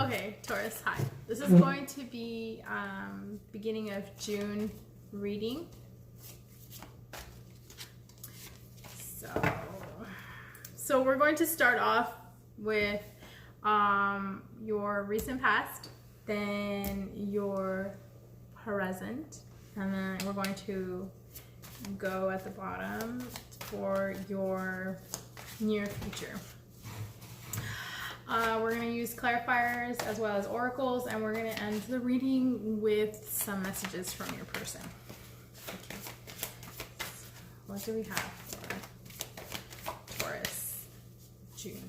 Okay, Taurus, hi. This is going to be beginning of June reading. So we're going to start off with your recent past, then your present, and then we're going to go at the bottom for your near future. We're going to use clarifiers as well as oracles, and we're going to end the reading with some messages from your person. Okay. What do we have for Taurus, June,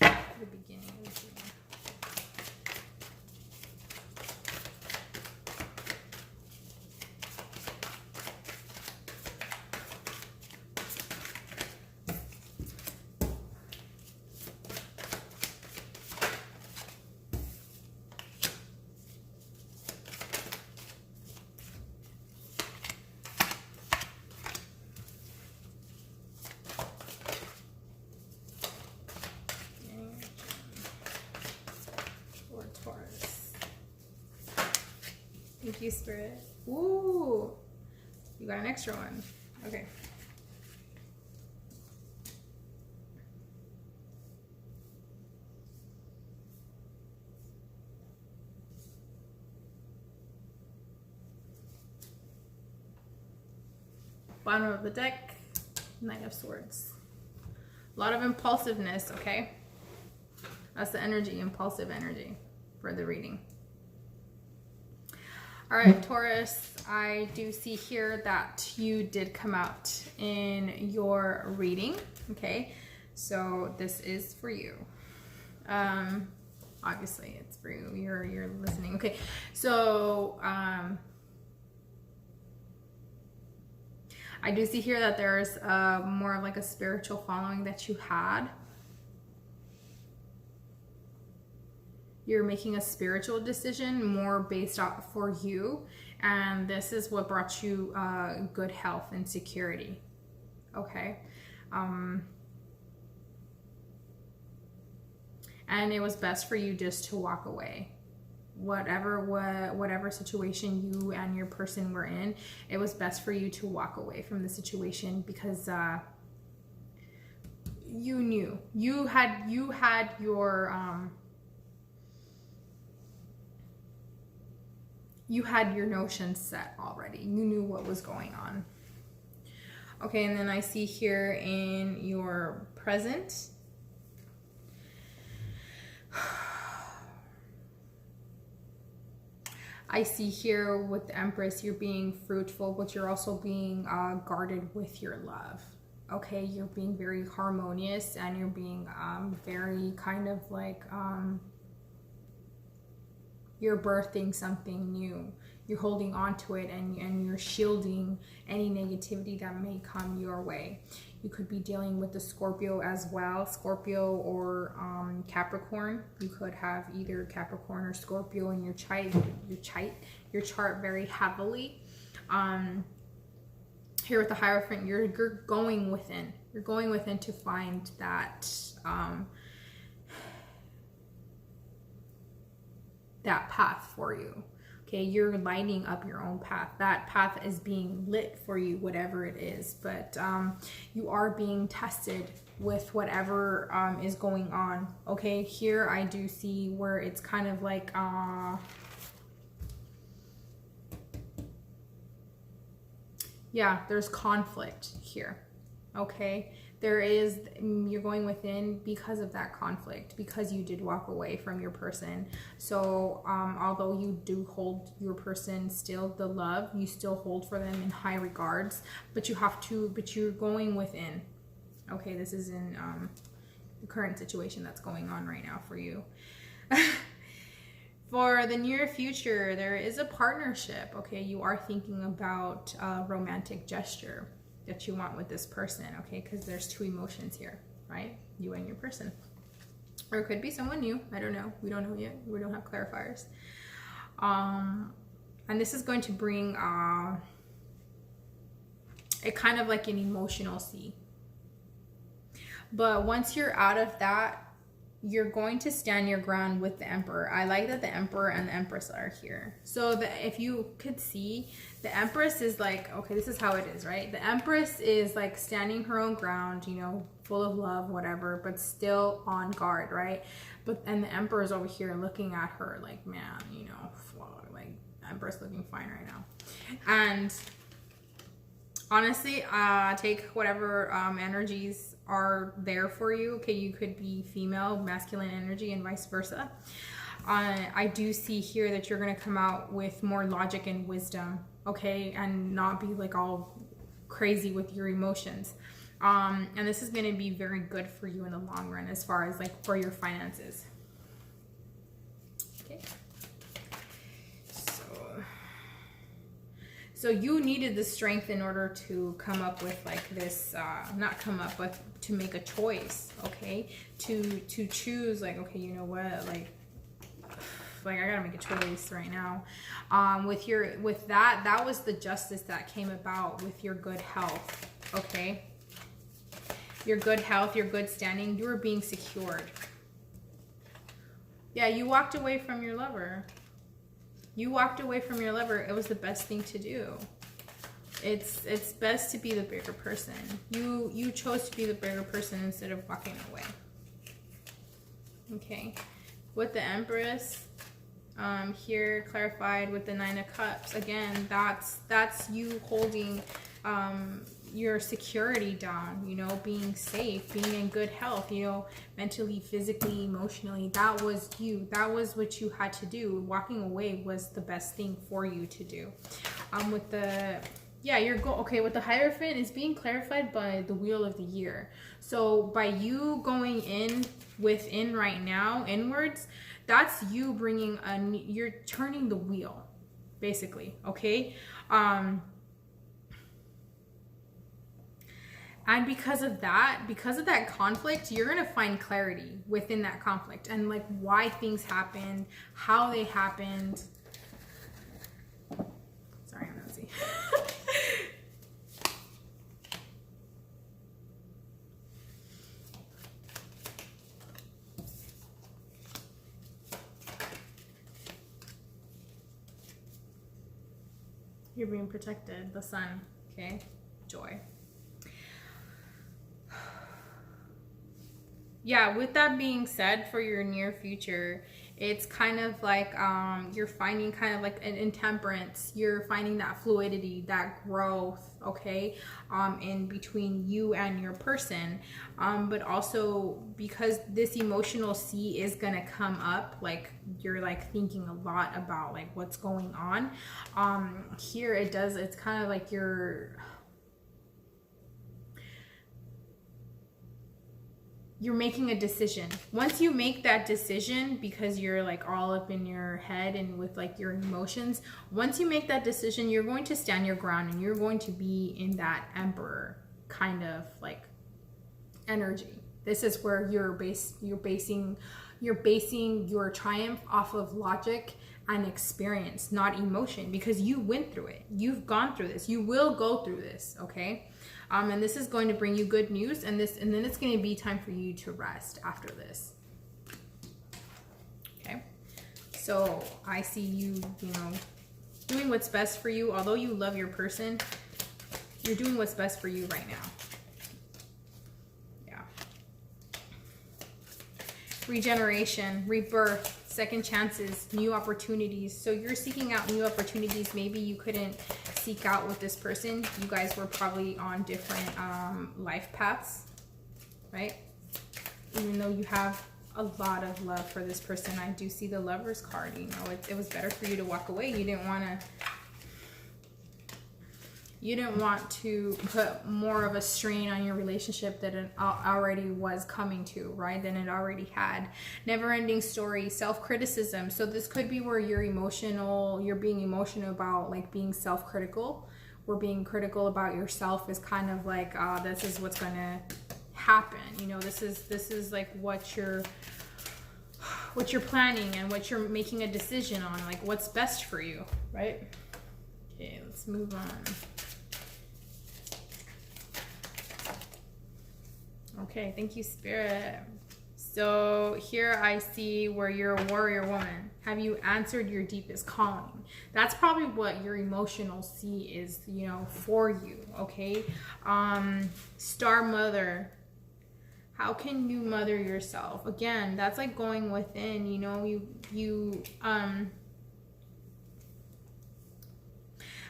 the beginning of June? Taurus. Thank you, Spirit. Ooh, you got an extra one. Okay. Bottom of the deck, Knight of Swords. A lot of impulsiveness, okay? That's the energy, impulsive energy for the reading. All right, Taurus, I do see here that you did come out in your reading, okay? So this is for you. Obviously, it's for you. You're listening. Okay, so I do see here that there's more of like a spiritual following that you had. You're making a spiritual decision more based off for you, and this is what brought you good health and security. Okay, and it was best for you just to walk away. Whatever situation you and your person were in, it was best for you to walk away from the situation because you knew you had your you had your notions set already. You knew what was going on. Okay, and then I see here in your present, I see here with the Empress, you're being fruitful, but you're also being guarded with your love. Okay, you're being very harmonious, and you're being very kind of like you're birthing something new. You're holding on to it, and you're shielding any negativity that may come your way. You could be dealing with the Scorpio as well, Scorpio or Capricorn. You could have either Capricorn or Scorpio in your chart very heavily. Here with the Hierophant, you're going within. You're going within to find that that path for you. Okay, you're lighting up your own path. That path is being lit for you, whatever it is, but you are being tested with whatever is going on. Okay, here I do see where it's kind of like yeah, there's conflict here. Okay, you're going within because of that conflict, because you did walk away from your person. So although you do hold your person still the love, you still hold for them in high regards, but you're going within. Okay, this is in the current situation that's going on right now for you. For the near future, there is a partnership. Okay, you are thinking about a romantic gesture that you want with this person, okay, because there's two emotions here, right? You and your person. Or it could be someone new. I don't know. We don't know yet. We don't have clarifiers. And this is going to bring it kind of like an emotional sea. But once you're out of that, you're going to stand your ground with the Emperor. I like that the Emperor and the Empress are here. So if you could see, the Empress is like, okay, this is how it is, right? The Empress is like standing her own ground, you know, full of love, whatever, but still on guard, right? And the Emperor is over here looking at her like, man, you know, like Empress looking fine right now. And honestly, take whatever energies are there for you. Okay, you could be female, masculine energy, and vice versa. I do see here that you're going to come out with more logic and wisdom, okay, and not be like all crazy with your emotions. And this is going to be very good for you in the long run as far as like for your finances. Okay. So you needed the strength in order to come up with like this, not come up, but to make a choice, okay? To choose like, okay, you know what, like I gotta make a choice right now. With that was the justice that came about with your good health, okay? Your good health, your good standing, you were being secured. Yeah, you walked away from your lover. You walked away from your lover. It was the best thing to do. It's best to be the bigger person. You chose to be the bigger person instead of walking away. Okay. With the Empress, here clarified with the Nine of Cups. Again, that's you holding your security down, you know, being safe, being in good health, you know, mentally, physically, emotionally. That was you. That was what you had to do. Walking away was the best thing for you to do. With the, yeah, okay, with the Hierophant is being clarified by the Wheel of the Year. So by you going within right now, inwards, that's you bringing you're turning the wheel, basically, okay? And because of that conflict, you're going to find clarity within that conflict and like why things happened, how they happened. Sorry, I'm nosy. You're being protected. The sun, okay? Joy. Yeah, with that being said, for your near future, it's kind of like you're finding kind of like an intemperance. You're finding that fluidity, that growth, okay, in between you and your person. But also because this emotional sea is gonna come up, like you're like thinking a lot about like what's going on. Here it's kind of like you're making a decision. Once you make that decision, because you're like all up in your head and with like your emotions, once you make that decision, you're going to stand your ground and you're going to be in that Emperor kind of like energy. This is where you're basing your triumph off of logic and experience, not emotion, because you went through it. You've gone through this. You will go through this, okay? And this is going to bring you good news, and then it's going to be time for you to rest after this. Okay? So I see you know, doing what's best for you. Although you love your person, you're doing what's best for you right now. Yeah. Regeneration, rebirth, second chances, new opportunities. So you're seeking out new opportunities. Maybe you couldn't seek out with this person. You guys were probably on different life paths, right? Even though you have a lot of love for this person, I do see the Lover's card. You know, it was better for you to walk away. You didn't want to put more of a strain on your relationship that it already was coming to, right? Than it already had. Never-ending story, self-criticism. So this could be where you're being emotional about like being self-critical. Where being critical about yourself is kind of like, this is what's gonna happen. You know, this is like what you're planning and what you're making a decision on, like what's best for you, right? Okay, let's move on. Okay, thank you, Spirit. So here I see where you're a warrior woman. Have you answered your deepest calling? That's probably what your emotional C is, you know, for you, okay? Star mother. How can you mother yourself? Again, that's like going within, you know,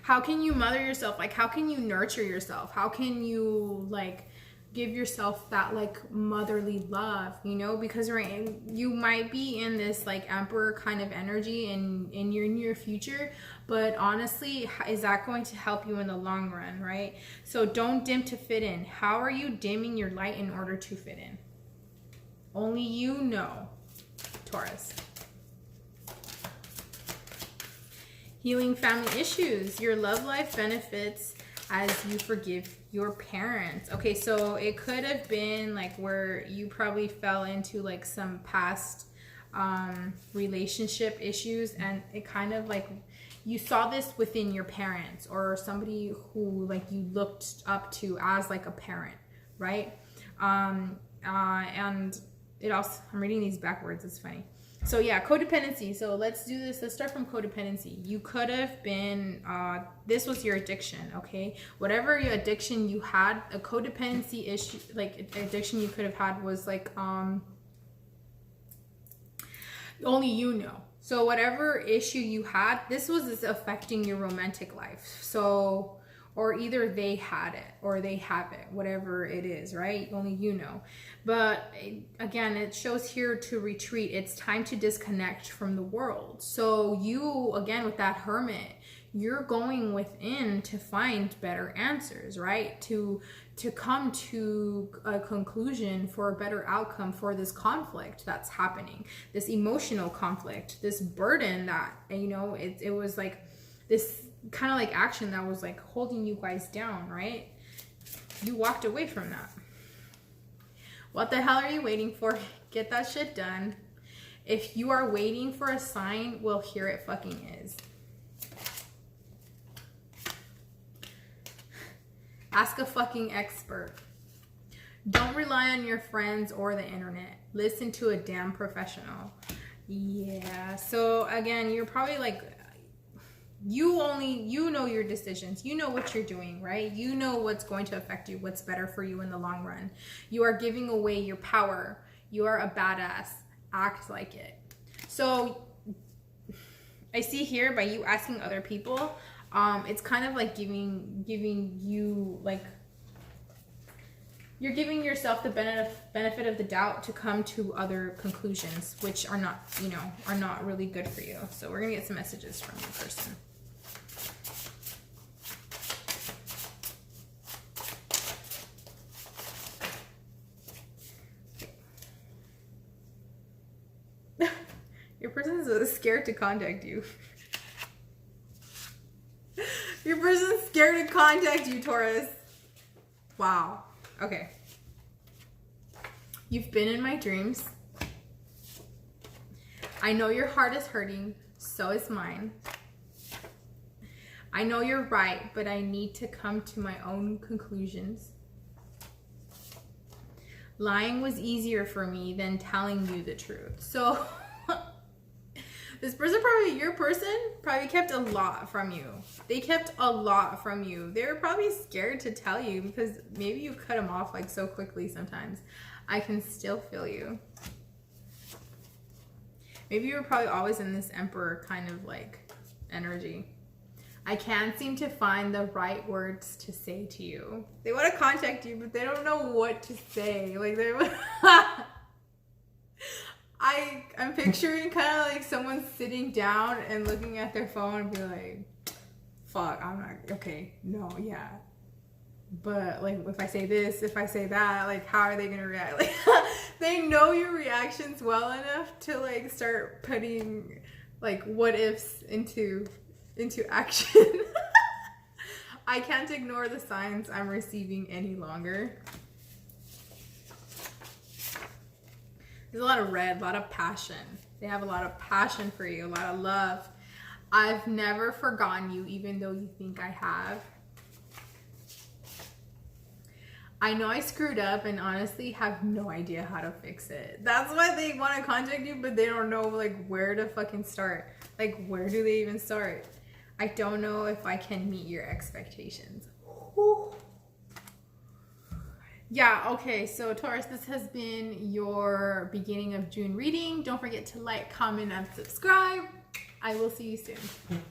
how can you mother yourself? Like, how can you nurture yourself? How can you, like, give yourself that, like, motherly love, you know? Because right, you might be in this, like, emperor kind of energy in your near future, but honestly, is that going to help you in the long run, right? So don't dim to fit in. How are you dimming your light in order to fit in? Only you know, Taurus. Healing family issues. Your love life benefits as you forgive your parents. Okay, so it could have been like where you probably fell into like some past relationship issues, and it kind of like you saw this within your parents or somebody who like you looked up to as like a parent, right? And it also, I'm reading these backwards, it's funny. So yeah, codependency. So let's do this. Let's start from codependency. You could have been, this was your addiction, okay? Whatever your addiction you had, a codependency issue, like addiction you could have had was like, only you know. So whatever issue you had, this was affecting your romantic life. So, or either they had it or they have it, whatever it is, right? Only you know. But again, it shows here to retreat. It's time to disconnect from the world. So you, again, with that hermit, you're going within to find better answers, right? To come to a conclusion for a better outcome for this conflict that's happening, this emotional conflict, this burden that, you know, it was like this kind of like action that was like holding you guys down, right? You walked away from that. What the hell are you waiting for? Get that shit done. If you are waiting for a sign, well, here it fucking is. Ask a fucking expert. Don't rely on your friends or the internet. Listen to a damn professional. Yeah, so again, you're probably like, you know your decisions. You know what you're doing, right? You know what's going to affect you, what's better for you in the long run. You are giving away your power. You are a badass. Act like it. So I see here by you asking other people, it's kind of like giving you like, you're giving yourself the benefit of the doubt to come to other conclusions, which are not, you know, are not really good for you. So we're gonna get some messages from your person. Your person's scared to contact you. Your person's scared to contact you, Taurus. Wow. Okay. You've been in my dreams. I know your heart is hurting. So is mine. I know you're right, but I need to come to my own conclusions. Lying was easier for me than telling you the truth. So this person, probably your person, probably kept a lot from you. They kept a lot from you. They were probably scared to tell you because maybe you cut them off like so quickly sometimes. I can still feel you. Maybe you were probably always in this emperor kind of like energy. I can't seem to find the right words to say to you. They want to contact you, but they don't know what to say. Like they're I'm picturing kind of like someone sitting down and looking at their phone and be like, fuck, I'm not, okay, no, yeah. But like, if I say this, if I say that, like, how are they going to react? Like, they know your reactions well enough to like start putting like what ifs into action. I can't ignore the signs I'm receiving any longer. There's a lot of red, a lot of passion. They have a lot of passion for you, a lot of love. I've never forgotten you, even though you think I have. I know I screwed up and honestly have no idea how to fix it. That's why they want to contact you, but they don't know like where to fucking start. Like, where do they even start? I don't know if I can meet your expectations. Whew. Yeah, okay, so Taurus, this has been your beginning of June reading. Don't forget to like, comment, and subscribe. I will see you soon.